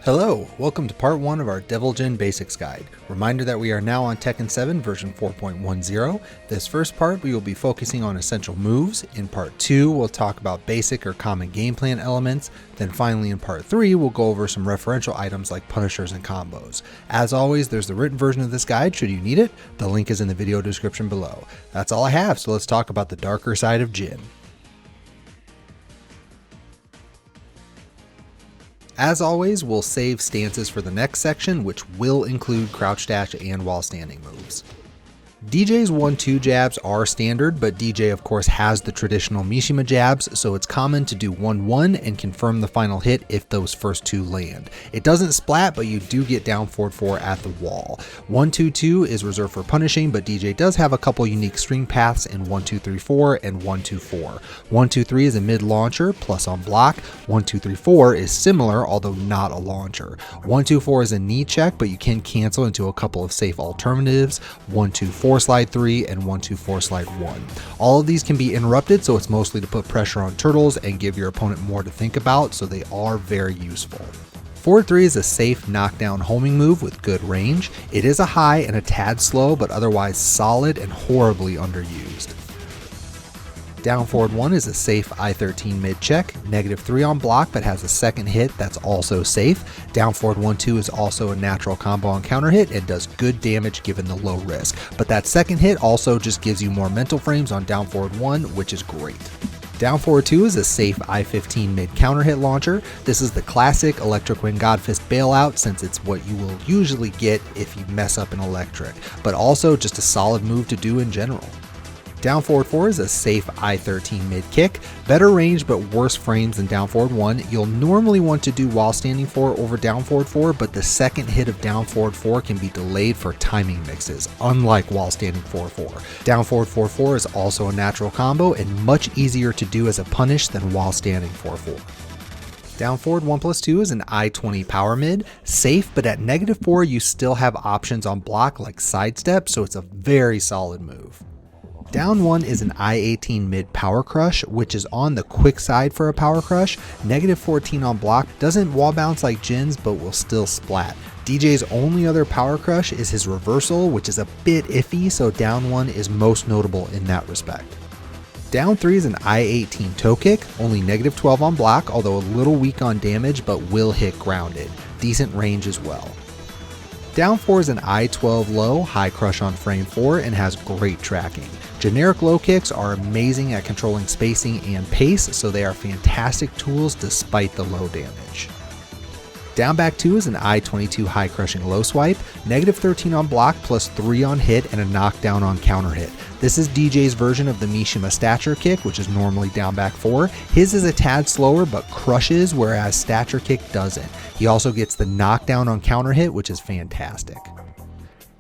Hello, welcome to part 1 of our Devil Jin Basics Guide. Reminder that we are now on Tekken 7 version 4.10. This first part we will be focusing on essential moves. In part 2 we'll talk about basic or common game plan elements. Then finally in part 3 we'll go over some referential items like punishers and combos. As always, there's the written version of this guide should you need it. The link is in the video description below. That's all I have, so let's talk about the darker side of Jin. As always, we'll save stances for the next section, which will include crouch dash and while standing moves. DJ's 1-2 jabs are standard, but DJ of course has the traditional Mishima jabs, so it's common to do 1-1 and confirm the final hit if those first two land. It doesn't splat, but you do get down forward 4 at the wall. 1-2-2 is reserved for punishing, but DJ does have a couple unique string paths in 1-2-3-4 and 1-2-4. 1-2-3 is a mid launcher plus on block. 1-2-3-4 is similar, although not a launcher. 1-2-4 is a knee check, but you can cancel into a couple of safe alternatives. 1-2-4 slide 3 and 1-2-4 slide 1. All of these can be interrupted, so it's mostly to put pressure on turtles and give your opponent more to think about, so they are very useful. Forward 3 is a safe knockdown homing move with good range. It is a high and a tad slow, but otherwise solid and horribly underused. Down forward 1 is a safe I-13 mid check, -3 on block but has a second hit that's also safe. Down forward 1-2 is also a natural combo on counter hit and does good damage given the low risk, but that second hit also just gives you more mental frames on down forward 1, which is great. Down forward 2 is a safe I-15 mid counter hit launcher. This is the classic Electric Wind Godfist bailout since it's what you will usually get if you mess up an electric, but also just a solid move to do in general. Down forward 4 is a safe I-13 mid kick, better range but worse frames than down forward 1. You'll normally want to do while standing 4 over down forward 4, but the second hit of down forward 4 can be delayed for timing mixes, unlike while standing 4-4. Down forward 4-4 is also a natural combo and much easier to do as a punish than while standing 4-4. Down forward 1+2 is an I-20 power mid, safe, but at -4 you still have options on block like sidestep, so it's a very solid move. Down 1 is an I-18 mid power crush, which is on the quick side for a power crush. -14 on block, doesn't wall bounce like Jin's, but will still splat. DJ's only other power crush is his reversal, which is a bit iffy, so down 1 is most notable in that respect. Down 3 is an I-18 toe kick, only -12 on block, although a little weak on damage, but will hit grounded. Decent range as well. Down 4 is an I-12 low, high crush on frame 4, and has great tracking. Generic low kicks are amazing at controlling spacing and pace, so they are fantastic tools despite the low damage. Down back 2 is an I-22 high crushing low swipe, -13 on block plus 3 on hit and a knockdown on counter hit. This is DJ's version of the Mishima stature kick, which is normally down back 4. His is a tad slower but crushes, whereas stature kick doesn't. He also gets the knockdown on counter hit, which is fantastic.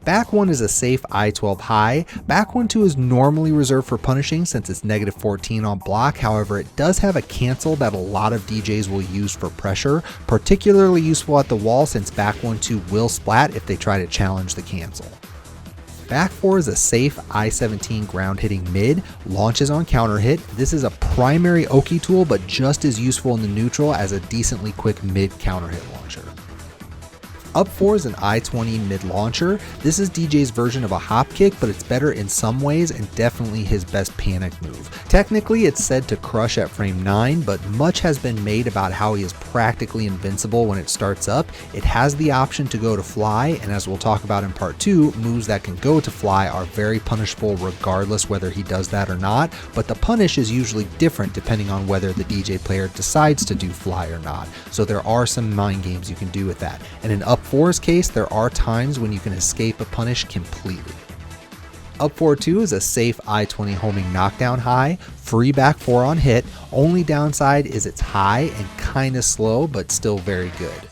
Back 1 is a safe I-12 high. Back 1-2 is normally reserved for punishing since it's -14 on block, however it does have a cancel that a lot of DJs will use for pressure, particularly useful at the wall since back 1-2 will splat if they try to challenge the cancel. Back 4 is a safe I-17 ground hitting mid, launches on counter hit. This is a primary Oki tool but just as useful in the neutral as a decently quick mid counter hit launcher. Up 4 is an I-20 mid launcher. This is DJ's version of a hop kick, but it's better in some ways and definitely his best panic move. Technically it's said to crush at frame 9, but much has been made about how he is practically invincible when it starts up. It has the option to go to fly, and as we'll talk about in part 2, moves that can go to fly are very punishable regardless whether he does that or not, but the punish is usually different depending on whether the DJ player decides to do fly or not, so there are some mind games you can do with that. And in Up 4's case, there are times when you can escape a punish completely. Up 4-2 is a safe I-20 homing knockdown high, free back 4 on hit. Only downside is it's high and kinda slow, but still very good.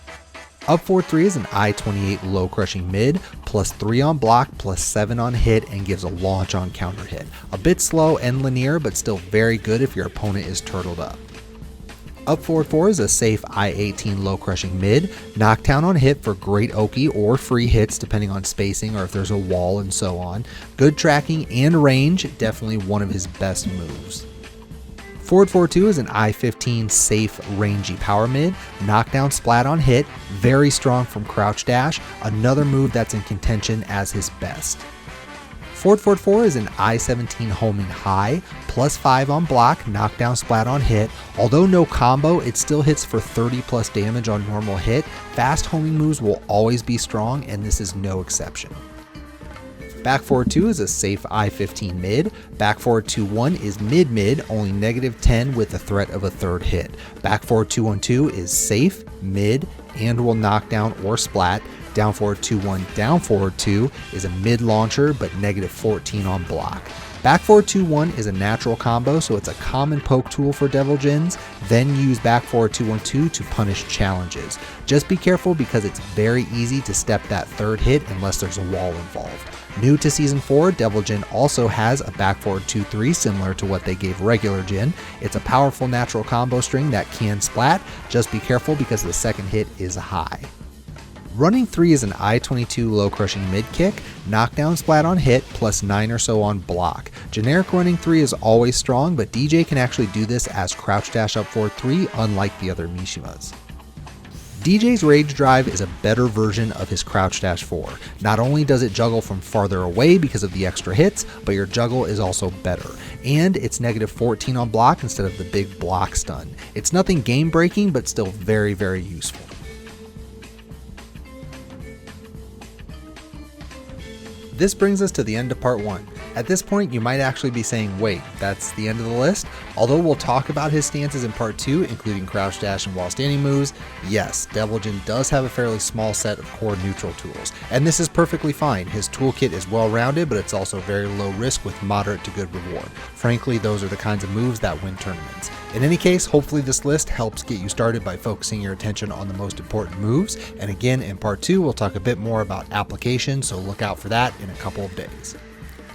Up 4-3 is an I-28 low crushing mid, plus 3 on block, plus 7 on hit, and gives a launch on counter hit. A bit slow and linear, but still very good if your opponent is turtled up. Up forward 4 is a safe I-18 low crushing mid, knockdown on hit for great Oki or free hits depending on spacing or if there's a wall and so on. Good tracking and range, definitely one of his best moves. Forward forward 2 is an I-15 safe, rangy power mid, knockdown splat on hit, very strong from crouch dash, another move that's in contention as his best. Forward forward 4 is an I-17 homing high, +5 on block, knockdown splat on hit. Although no combo, it still hits for 30 plus damage on normal hit. Fast homing moves will always be strong, and this is no exception. Back forward 2 is a safe I-15 mid. Back forward 2-1 is mid-mid, only -10 with the threat of a third hit. Back forward 2-1-2 is safe, mid, and will knock down or splat. Down forward 2-1 down forward 2 is a mid launcher but -14 on block. Back forward 2-1 is a natural combo, so it's a common poke tool for Devil Jins. Then use back forward 2-1-2 to punish challenges. Just be careful because it's very easy to step that third hit unless there's a wall involved. New to Season 4, Devil Jin also has a back forward 2-3 similar to what they gave regular Jin. It's a powerful natural combo string that can splat. Just be careful because the second hit is high. Running 3 is an I-22 low crushing mid kick, knockdown splat on hit, +9 or so on block. Generic running 3 is always strong, but DJ can actually do this as crouch dash up forward 3 unlike the other Mishimas. DJ's Rage Drive is a better version of his Crouch Dash 4. Not only does it juggle from farther away because of the extra hits, but your juggle is also better. And it's -14 on block instead of the big block stun. It's nothing game breaking, but still very, very useful. This brings us to the end of part 1. At this point, you might actually be saying, wait, that's the end of the list? Although we'll talk about his stances in part 2, including crouch dash and wall standing moves, yes, Devil Jin does have a fairly small set of core neutral tools, and this is perfectly fine. His toolkit is well rounded, but it's also very low risk with moderate to good reward. Frankly, those are the kinds of moves that win tournaments. In any case, hopefully this list helps get you started by focusing your attention on the most important moves, and again, in part 2, we'll talk a bit more about application, so look out for that in a couple of days.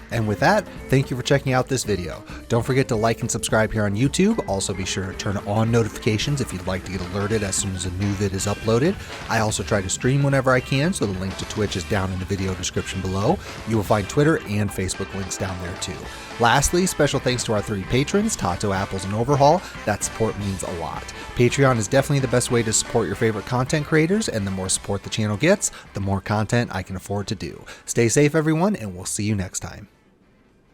And with that, thank you for checking out this video. Don't forget to like and subscribe here on YouTube. Also be sure to turn on notifications if you'd like to get alerted as soon as a new vid is uploaded. I also try to stream whenever I can, so the link to Twitch is down in the video description below. You will find Twitter and Facebook links down there too. Lastly, special thanks to our 3 patrons, Tato, Apples, and Overhaul. That support means a lot. Patreon is definitely the best way to support your favorite content creators, and the more support the channel gets, the more content I can afford to do. Stay safe everyone, and we'll see you next time.